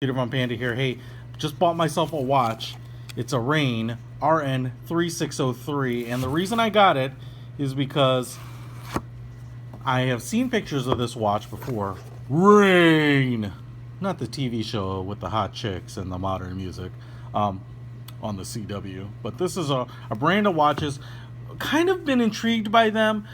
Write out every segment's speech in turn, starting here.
Peter von Panda here. Hey, just bought myself a watch. It's a Rain RN3603, and the reason I got it is because I have seen pictures of this watch before. Rain, not the TV show with the hot chicks and the modern music on the CW, but this is a brand of watches. Kind of been intrigued by them.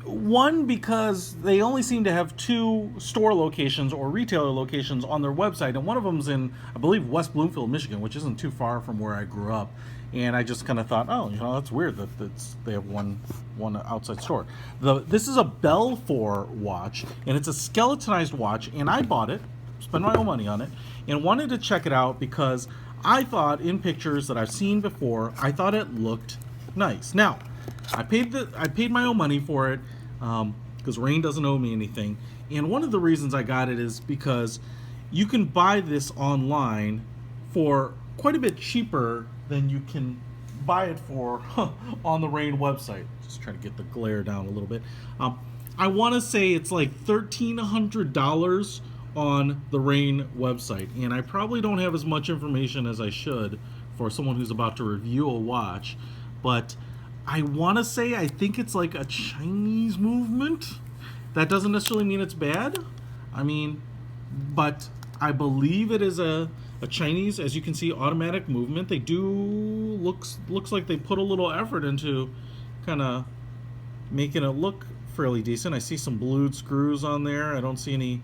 One, because they only seem to have two store locations or retailer locations on their website, and one of them's in, I believe, West Bloomfield, Michigan, which isn't too far from where I grew up. And I just kind of thought, oh, that's weird that they have one outside store. This is a Belfour watch, and it's a skeletonized watch, and I bought it, spent my own money on it, and wanted to check it out because I thought in pictures that I've seen before, I thought it looked nice. Now, I paid my own money for it because Rain doesn't owe me anything. And one of the reasons I got it is because you can buy this online for quite a bit cheaper than you can buy it for on the Rain website. Just trying to get the glare down a little bit. I want to say it's like $1,300 on the Rain website, and I probably don't have as much information as I should for someone who's about to review a watch, but I want to say I think it's like a Chinese movement. That doesn't necessarily mean it's bad. But I believe it is a Chinese, as you can see, automatic movement. They do looks like they put a little effort into kind of making it look fairly decent. I see some blued screws on there. I don't see any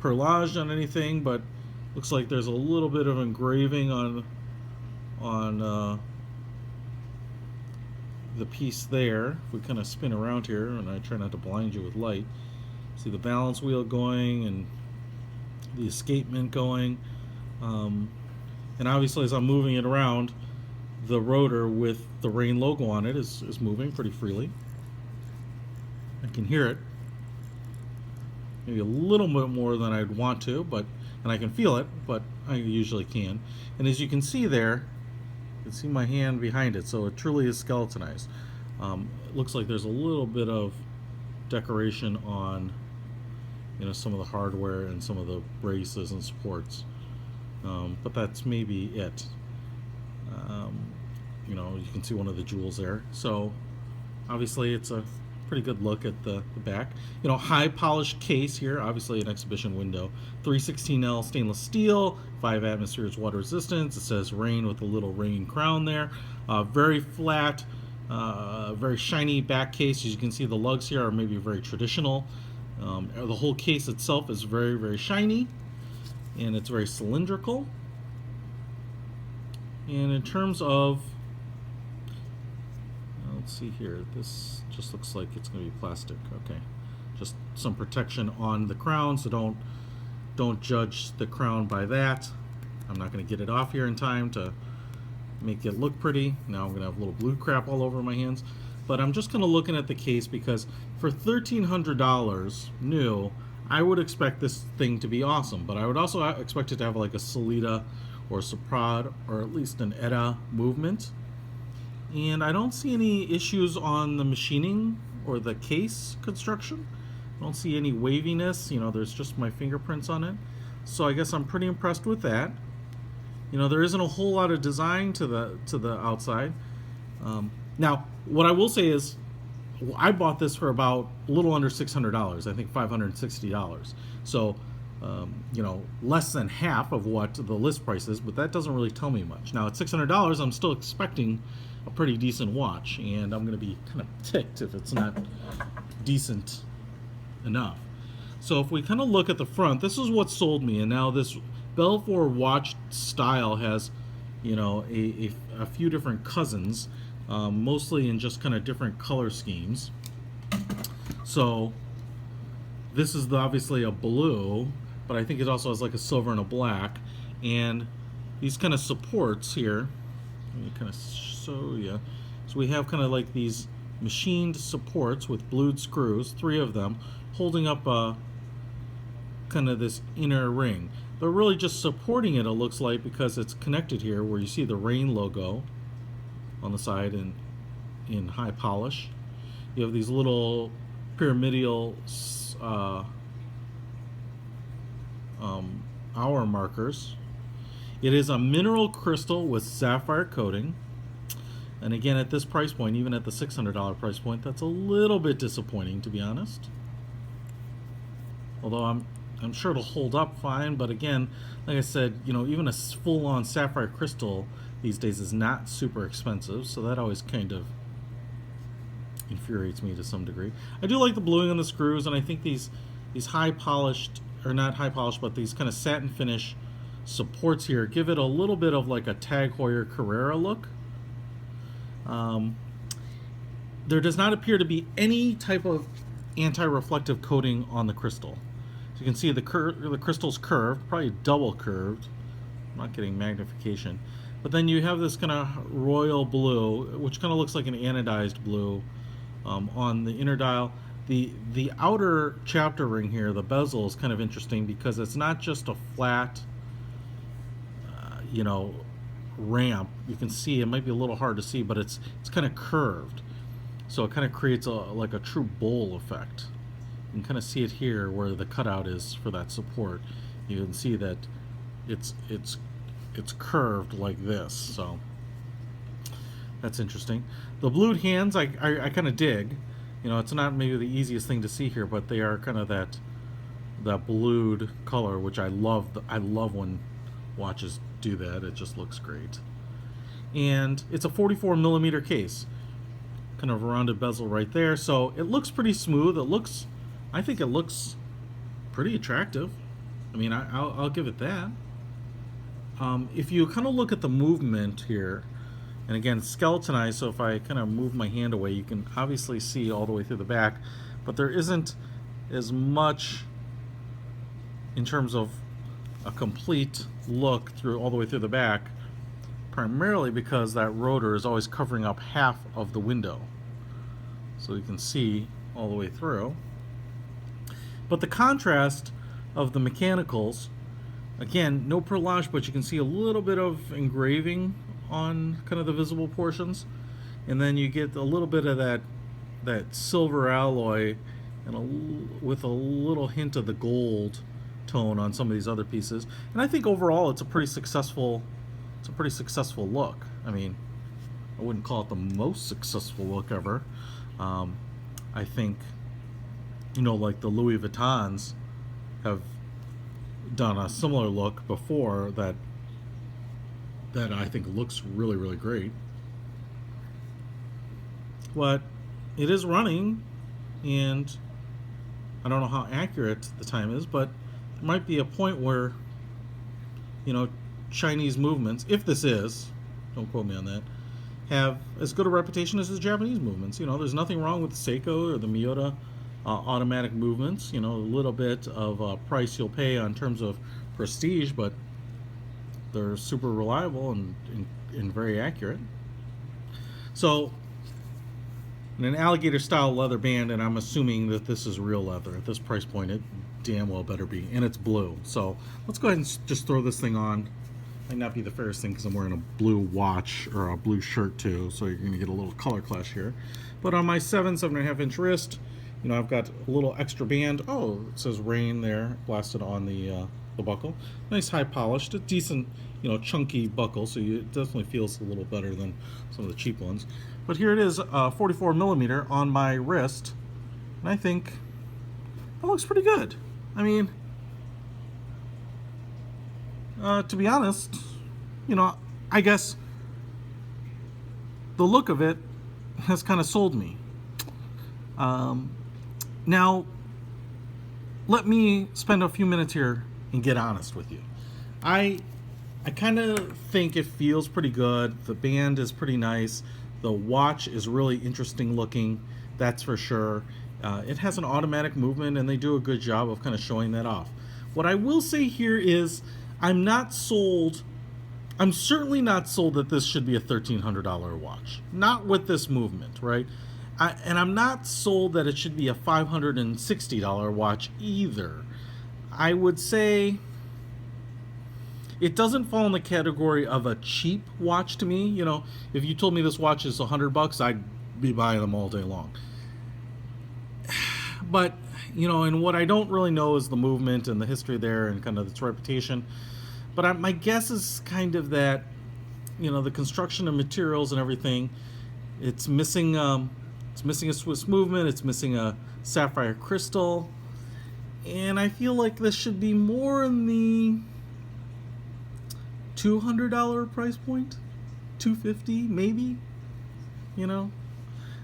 perlage on anything, but looks like there's a little bit of engraving on the piece there. If we kind of spin around here, and I try not to blind you with light, see the balance wheel going and the escapement going, and obviously as I'm moving it around, the rotor with the Rain logo on it is moving pretty freely. I can hear it maybe a little bit more than I'd want to, and I can feel it, but I usually can. And as you can see there, you can see my hand behind it, so it truly is skeletonized. It looks like there's a little bit of decoration on some of the hardware and some of the braces and supports, but that's maybe it. You can see one of the jewels there, so obviously it's a pretty good look at the back. High polished case here, obviously an exhibition window. 316L stainless steel, 5 atmospheres water resistance. It says Rain with a little Rain crown there. Very flat, very shiny back case. As you can see, the lugs here are maybe very traditional. The whole case itself is very, very shiny, and it's very cylindrical. And in terms of, let's see here, this just looks like it's going to be plastic. Okay, just some protection on the crown, so don't judge the crown by that. I'm not going to get it off here in time to make it look pretty. Now I'm going to have a little blue crap all over my hands, but I'm just kind of looking at the case because for $1,300 new, I would expect this thing to be awesome, but I would also expect it to have like a Solita or Soprod or at least an ETA movement. And I don't see any issues on the machining or the case construction. I don't see any waviness. There's just my fingerprints on it. So I guess I'm pretty impressed with that. There isn't a whole lot of design to the outside. Now, what I will say is, I bought this for about a little under $600. I think $560. So, less than half of what the list price is, but that doesn't really tell me much. Now, at $600, I'm still expecting a pretty decent watch, and I'm going to be kind of ticked if it's not decent enough. So if we kind of look at the front, this is what sold me, and now this Belfour watch style has, a few different cousins, mostly in just kind of different color schemes. So this is obviously a blue, but I think it also has like a silver and a black, and these kind of supports here, let me kind of show you. So we have kind of like these machined supports with blued screws, 3 of them, holding up kind of this inner ring. But really just supporting it, it looks like, because it's connected here where you see the Rain logo on the side in high polish. You have these little pyramidal hour markers. It is a mineral crystal with sapphire coating. And again, at this price point, even at the $600 price point, that's a little bit disappointing, to be honest. Although I'm sure it'll hold up fine, but again, like I said, you know, even a full-on sapphire crystal these days is not super expensive, so that always kind of infuriates me to some degree. I do like the bluing on the screws, and I think these high polished, or not high polished, but these kind of satin finish supports here give it a little bit of like a Tag Heuer Carrera look. There does not appear to be any type of anti-reflective coating on the crystal. So you can see the crystal's curved, probably double curved. I'm not getting magnification. But then you have this kind of royal blue, which kind of looks like an anodized blue on the inner dial. The outer chapter ring here, the bezel, is kind of interesting because it's not just a flat, you know, ramp. You can see it might be a little hard to see, but it's kind of curved, so it kind of creates like a true bowl effect. You can kind of see it here where the cutout is for that support. You can see that it's curved like this, so that's interesting. The blued hands I kind of dig. You know, it's not maybe the easiest thing to see here, but they are kind of that blued color, which I love. I love when watches do that. It just looks great. And it's a 44 millimeter case, kind of a rounded bezel right there, so it looks pretty smooth. I think it looks pretty attractive. I mean, I'll give it that. If you kind of look at the movement here, and again, skeletonized, so if I kind of move my hand away, you can obviously see all the way through the back, but there isn't as much in terms of a complete look through all the way through the back, primarily because that rotor is always covering up half of the window, so you can see all the way through. But the contrast of the mechanicals, again, no perlage, but you can see a little bit of engraving on kind of the visible portions, and then you get a little bit of that silver alloy and with a little hint of the gold tone on some of these other pieces. And I think overall it's a pretty successful look. I mean, I wouldn't call it the most successful look ever. I think, you know, like the Louis Vuittons have done a similar look before that I think looks really, really great. But it is running, and I don't know how accurate the time is, but there might be a point where, you know, Chinese movements, if this is, don't quote me on that, have as good a reputation as the Japanese movements. You know, there's nothing wrong with the Seiko or the Miyota automatic movements. You know, a little bit of price you'll pay on terms of prestige, but they're super reliable and very accurate. So, in an alligator style leather band, and I'm assuming that this is real leather at this price point, it damn well better be, and it's blue. So let's go ahead and just throw this thing on. Might not be the fairest thing because I'm wearing a blue watch or a blue shirt too, so you're going to get a little color clash here. But on my 7.5 inch wrist, you know, I've got a little extra band. Oh, it says Rain there, blasted on the buckle. Nice high polished, a decent, you know, chunky buckle, so it definitely feels a little better than some of the cheap ones. But here it is, 44 millimeter on my wrist, and I think that looks pretty good. I mean, to be honest, you know, I guess the look of it has kind of sold me. Now, let me spend a few minutes here and get honest with you. I kind of think it feels pretty good. The band is pretty nice. The watch is really interesting looking, that's for sure. It has an automatic movement, and they do a good job of kind of showing that off. What I will say here is I'm not sold. I'm certainly not sold that this should be a $1,300 watch. Not with this movement, right? And I'm not sold that it should be a $560 watch either. I would say it doesn't fall in the category of a cheap watch to me. You know, if you told me this watch is $100, I'd be buying them all day long. But And what I don't really know is the movement and the history there and kind of its reputation. But my guess is kind of that, the construction of materials and everything, it's missing a Swiss movement, it's missing a sapphire crystal, and I feel like this should be more in the $200 price point, $250 maybe,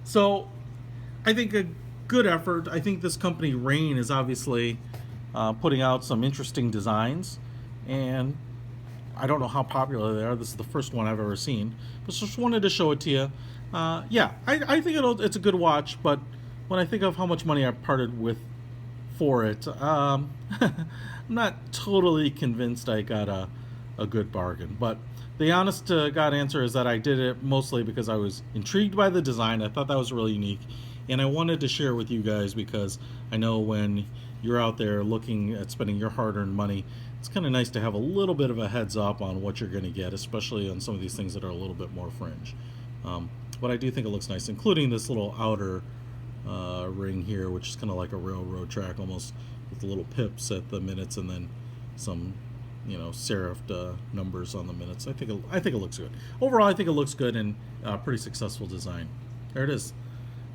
So I think a good effort. I think this company Rain is obviously putting out some interesting designs, and I don't know how popular they are. This is the first one I've ever seen, but just wanted to show it to you. I think it's a good watch, but when I think of how much money I parted with for it, I'm not totally convinced I got a good bargain. But the honest to God answer is that I did it mostly because I was intrigued by the design. I thought that was really unique, and I wanted to share it with you guys because I know when you're out there looking at spending your hard-earned money, it's kind of nice to have a little bit of a heads up on what you're going to get, especially on some of these things that are a little bit more fringe. But I do think it looks nice, including this little outer ring here, which is kind of like a railroad track almost, with the little pips at the minutes and then some serifed numbers on the minutes. I think it looks good. Overall, I think it looks good and pretty successful design. There it is.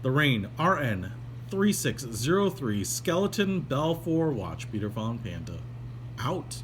The Rain RN3603 Skeleton Belfour watch, Peter von Panda. Out.